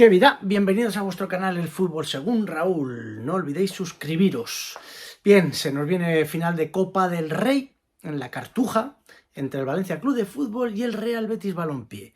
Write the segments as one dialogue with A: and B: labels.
A: ¡Qué vida! Bienvenidos a vuestro canal El Fútbol Según Raúl. No olvidéis suscribiros. Bien, se nos viene final de Copa del Rey en la Cartuja entre el Valencia Club de Fútbol y el Real Betis Balompié.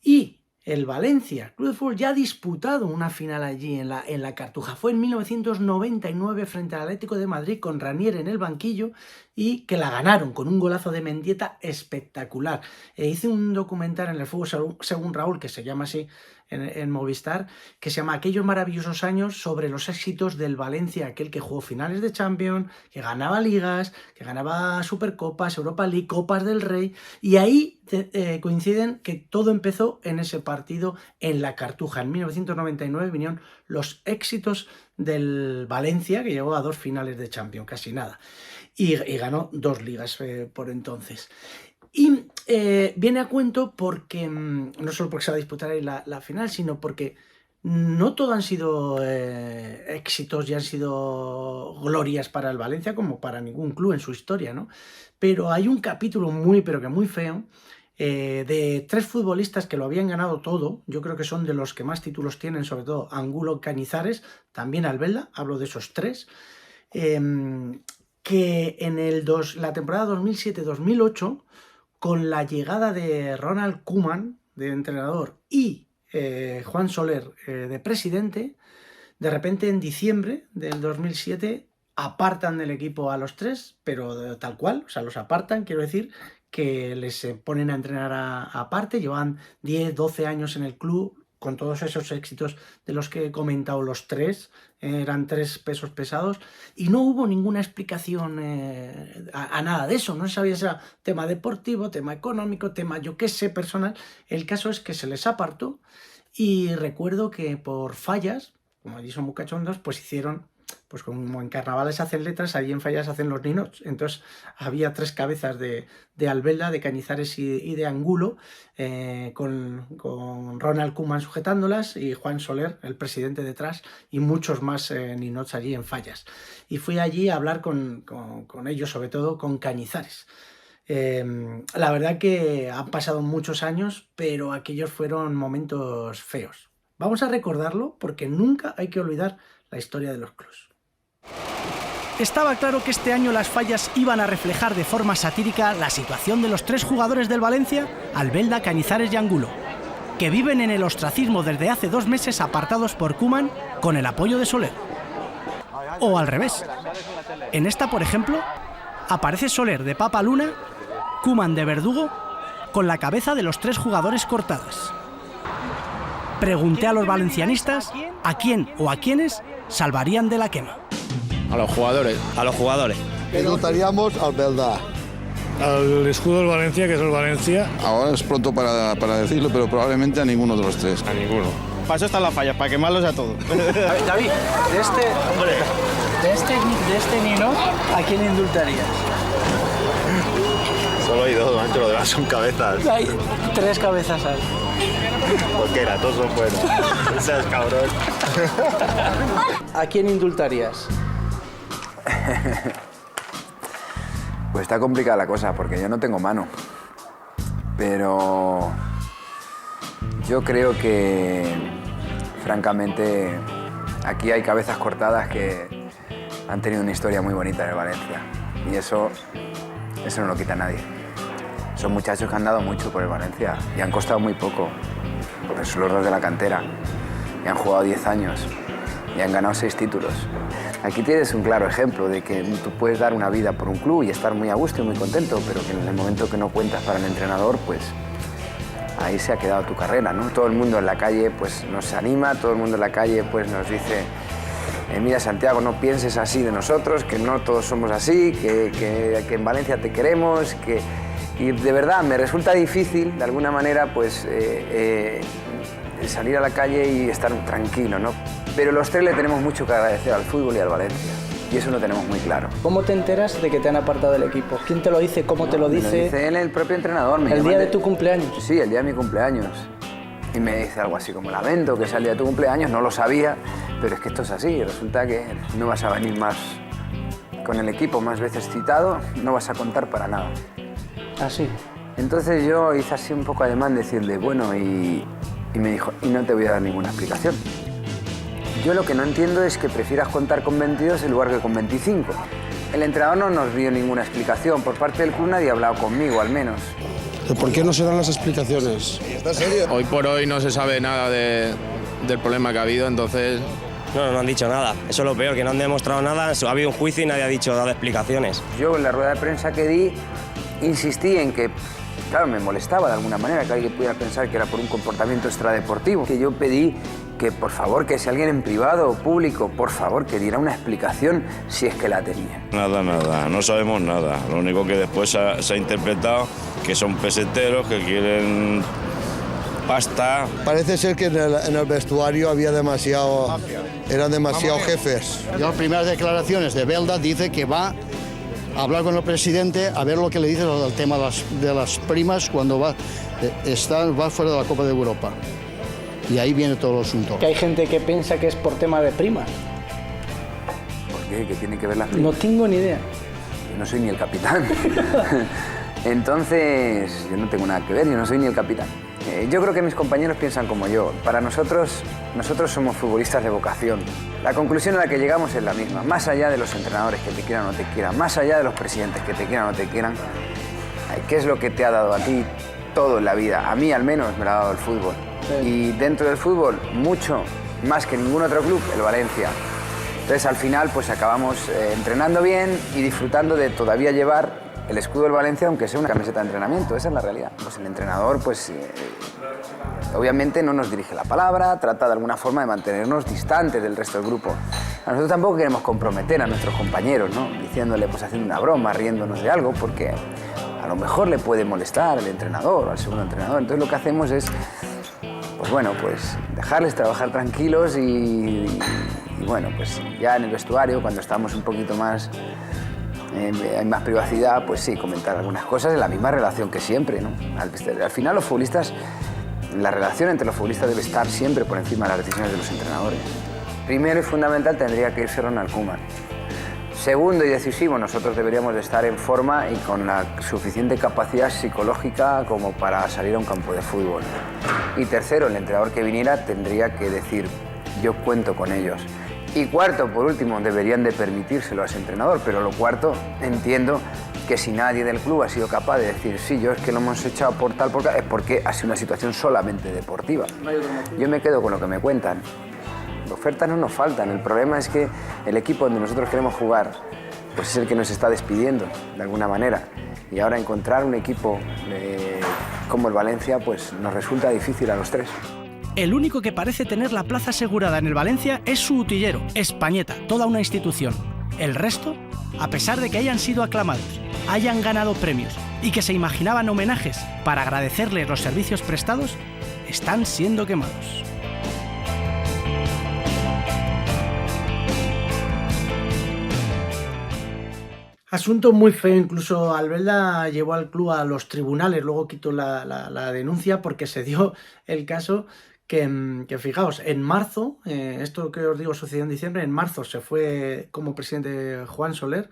A: Y el Valencia Club de Fútbol ya ha disputado una final allí en la Cartuja. Fue en 1999 frente al Atlético de Madrid con Ranier en el banquillo y que la ganaron con un golazo de Mendieta espectacular. Hice un documental en El Fútbol Según Raúl que se llama así en Movistar, que se llama Aquellos maravillosos años, sobre los éxitos del Valencia, aquel que jugó finales de Champions, que ganaba ligas, que ganaba Supercopas, Europa League, Copas del Rey, y ahí coinciden que todo empezó en ese partido en la Cartuja. En 1999 vinieron los éxitos del Valencia, que llegó a 2 finales de Champions, casi nada, y ganó 2 ligas por entonces. Y viene a cuento porque, no solo porque se va a disputar ahí la final, sino porque no todo han sido éxitos y han sido glorias para el Valencia, como para ningún club en su historia, ¿no? Pero hay un capítulo muy, pero que muy feo, de 3 futbolistas que lo habían ganado todo. Yo creo que son de los que más títulos tienen, sobre todo Angulo, Cañizares, también Albelda, hablo de esos 3, que en la temporada 2007-2008, con la llegada de Ronald Koeman de entrenador y Juan Soler de presidente, de repente en diciembre del 2007 apartan del equipo a los 3, pero tal cual, o sea, los apartan, quiero decir que les ponen a entrenar aparte. Llevan 10, 12 años en el club, con todos esos éxitos de los que he comentado, los 3, eran 3 pesos pesados, y no hubo ninguna explicación a nada de eso. No se sabía si era tema deportivo, tema económico, tema yo qué sé, personal. El caso es que se les apartó, y recuerdo que por fallas, como allí son muy cachondos, pues hicieron, pues como en carnavales hacen letras, allí en fallas hacen los ninots. Entonces había 3 cabezas de Albelda, de Cañizares y de Angulo, con Ronald Koeman sujetándolas y Juan Soler, el presidente, detrás, y muchos más ninots allí en fallas. Y fui allí a hablar con ellos, sobre todo con Cañizares. La verdad que han pasado muchos años, pero aquellos fueron momentos feos. Vamos a recordarlo porque nunca hay que olvidar la historia de los clubs.
B: Estaba claro que este año las fallas iban a reflejar de forma satírica la situación de los 3 jugadores del Valencia, Albelda, Cañizares y Angulo, que viven en el ostracismo desde hace 2 meses, apartados por Koeman con el apoyo de Soler. O al revés. En esta, por ejemplo, aparece Soler de Papa Luna, Koeman de verdugo, con la cabeza de los 3 jugadores cortadas. Pregunté a los valencianistas a quién o a quiénes salvarían de la quema.
C: A los jugadores. A los jugadores.
D: Indultaríamos al Belda.
E: Al escudo del Valencia, que es el Valencia.
D: Ahora es pronto para decirlo, pero probablemente a ninguno de los 3.
E: A ninguno.
C: Para eso están las fallas, para quemarlos a todos.
A: David, de este Nino, ¿a quién indultarías?
F: Solo hay 2, macho, los demás son cabezas.
A: Hay 3 cabezas ahí.
F: Cualquiera, todos son buenos. No seas cabrón.
A: ¿A quién indultarías?
G: Pues está complicada la cosa, porque yo no tengo mano. Pero yo creo que, francamente, aquí hay cabezas cortadas que han tenido una historia muy bonita en el Valencia. Y eso no lo quita nadie. Son muchachos que han dado mucho por el Valencia y han costado muy poco. Porque son los 2 de la cantera y han jugado 10 años y han ganado 6 títulos. Aquí tienes un claro ejemplo de que tú puedes dar una vida por un club y estar muy a gusto y muy contento, pero que en el momento que no cuentas para el entrenador, pues ahí se ha quedado tu carrera, ¿no? Todo el mundo en la calle pues nos anima, todo el mundo en la calle pues nos dice: mira, Santiago, no pienses así de nosotros, que no todos somos así, que en Valencia te queremos, que... Y de verdad me resulta difícil, de alguna manera, pues salir a la calle y estar tranquilo, ¿no? Pero los 3 le tenemos mucho que agradecer al fútbol y al Valencia, y eso lo tenemos muy claro.
A: ¿Cómo te enteras de que te han apartado del equipo? ¿Quién te lo dice? ¿Cómo te lo dice?
G: Me lo dice él, el propio entrenador.
A: ¿El día de tu cumpleaños?
G: Sí, el día de mi cumpleaños. Y me dice algo así como: lamento que sea el día de tu cumpleaños, no lo sabía, pero es que esto es así. Resulta que no vas a venir más con el equipo más veces citado, no vas a contar para nada.
A: ¿Ah, sí?
G: Entonces yo hice así un poco ademán de decirle: bueno, ¿y Y me dijo, y no te voy a dar ninguna explicación. Yo lo que no entiendo es que prefieras contar con 22 en lugar que con 25. El entrenador no nos dio ninguna explicación. Por parte del club nadie ha hablado conmigo, al menos.
H: ¿Por qué no se dan las explicaciones?
D: ¿Estás serio?
C: Hoy por hoy no se sabe nada del problema que ha habido, entonces...
I: No han dicho nada. Eso es lo peor, que no han demostrado nada. Ha habido un juicio y nadie ha dado explicaciones.
G: Yo en la rueda de prensa que di insistí en que, claro, me molestaba de alguna manera que alguien pudiera pensar que era por un comportamiento extradeportivo. Que yo pedí que, por favor, que si alguien en privado o público, por favor, que diera una explicación si es que la tenía.
J: Nada, no sabemos nada. Lo único que después se ha interpretado que son peseteros, que quieren pasta.
H: Parece ser que en el vestuario había eran demasiado jefes.
K: Las primeras declaraciones de Belda dice que va a hablar con el presidente a ver lo que le dice del tema de las primas cuando va fuera de la Copa de Europa. Y ahí viene todo el asunto.
B: Que hay gente que piensa que es por tema de primas.
G: ¿Por qué? ¿Qué tiene que ver las primas?
B: No tengo ni idea.
G: Yo no soy ni el capitán. Entonces, yo no tengo nada que ver, yo no soy ni el capitán. Yo creo que mis compañeros piensan como yo. Para nosotros somos futbolistas de vocación. La conclusión a la que llegamos es la misma. Más allá de los entrenadores que te quieran o no te quieran, más allá de los presidentes que te quieran o no te quieran, ¿qué es lo que te ha dado a ti todo en la vida? A mí al menos me lo ha dado el fútbol. Sí. Y dentro del fútbol, mucho más que ningún otro club, el Valencia. Entonces al final pues acabamos entrenando bien y disfrutando de todavía llevar el escudo del Valencia, aunque sea una camiseta de entrenamiento. Esa es la realidad. Pues el entrenador, pues obviamente no nos dirige la palabra, trata de alguna forma de mantenernos distantes del resto del grupo. A nosotros tampoco queremos comprometer a nuestros compañeros, ¿no? Diciéndole, pues haciendo una broma, riéndonos de algo, porque a lo mejor le puede molestar al entrenador o al segundo entrenador. Entonces lo que hacemos es, pues bueno, pues dejarles trabajar tranquilos y bueno, pues ya en el vestuario, cuando estamos un poquito más... hay más privacidad, pues sí, comentar algunas cosas en la misma relación que siempre, ¿no? Al final los futbolistas, la relación entre los futbolistas debe estar siempre por encima de las decisiones de los entrenadores. Primero y fundamental tendría que irse Ronald Koeman. Segundo y decisivo, nosotros deberíamos de estar en forma y con la suficiente capacidad psicológica como para salir a un campo de fútbol. Y tercero, el entrenador que viniera tendría que decir, yo cuento con ellos. Y cuarto, por último, deberían de permitírselo a ese entrenador, pero lo cuarto, entiendo que si nadie del club ha sido capaz de decir, sí, yo es que lo hemos echado por tal, por tal, es porque ha sido una situación solamente deportiva. Yo me quedo con lo que me cuentan. Ofertas no nos faltan, el problema es que el equipo donde nosotros queremos jugar, pues es el que nos está despidiendo, de alguna manera. Y ahora encontrar un equipo como el Valencia, pues nos resulta difícil a los tres.
B: El único que parece tener la plaza asegurada en el Valencia es su utillero, Españeta, toda una institución. El resto, a pesar de que hayan sido aclamados, hayan ganado premios y que se imaginaban homenajes para agradecerles los servicios prestados, están siendo quemados.
A: Asunto muy feo, incluso Albelda llevó al club a los tribunales, luego quitó la denuncia porque se dio el caso que fijaos, en marzo, esto que os digo sucedió en diciembre, en marzo se fue como presidente Juan Soler,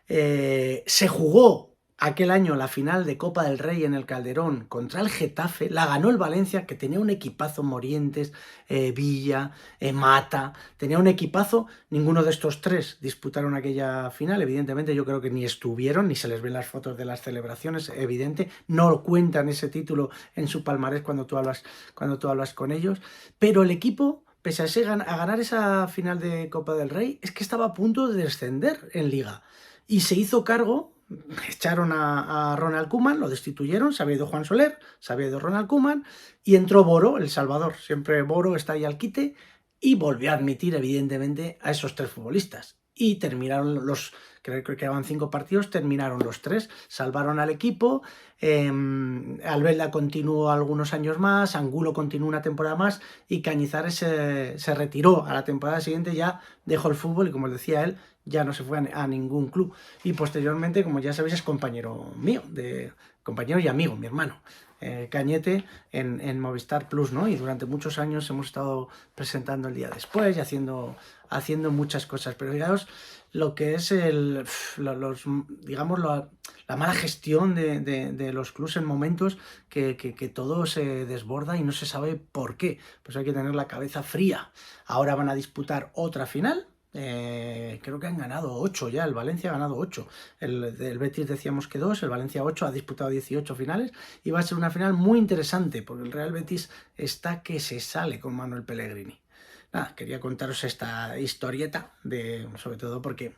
A: se jugó aquel año la final de Copa del Rey en el Calderón contra el Getafe, la ganó el Valencia, que tenía un equipazo, Morientes, Villa, Mata, tenía un equipazo, ninguno de estos tres disputaron aquella final, evidentemente yo creo que ni estuvieron, ni se les ven las fotos de las celebraciones, evidente, no cuentan ese título en su palmarés cuando tú hablas con ellos, pero el equipo, pese a ganar esa final de Copa del Rey, es que estaba a punto de descender en Liga, y se hizo cargo. Echaron a Ronald Koeman, lo destituyeron, se había ido Juan Soler, se había ido Ronald Koeman y entró Boro, el Salvador. Siempre Boro está ahí al quite y volvió a admitir, evidentemente, a esos tres futbolistas. Y terminaron creo que quedaban 5 partidos, terminaron los 3, salvaron al equipo, Albelda continuó algunos años más, Angulo continuó una temporada más y Cañizares se retiró. A la temporada siguiente ya dejó el fútbol y, como os decía él, ya no se fue a ningún club. Y posteriormente, como ya sabéis, es compañero mío, compañero y amigo, mi hermano. Cañete en Movistar Plus, ¿no? Y durante muchos años hemos estado presentando El Día Después y haciendo muchas cosas. Pero fijaos lo que es digamos, la mala gestión de los clubes en momentos que todo se desborda y no se sabe por qué. Pues hay que tener la cabeza fría. Ahora van a disputar otra final. Creo que han ganado 8 ya, el Valencia ha ganado 8, el Betis decíamos que 2, el Valencia 8, ha disputado 18 finales y va a ser una final muy interesante porque el Real Betis está que se sale con Manuel Pellegrini. Nada, quería contaros esta historieta, sobre todo porque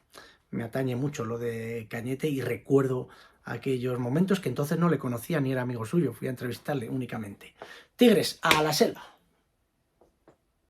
A: me atañe mucho lo de Cañete y recuerdo aquellos momentos que entonces no le conocía ni era amigo suyo, fui a entrevistarle únicamente. Tigres, a la selva.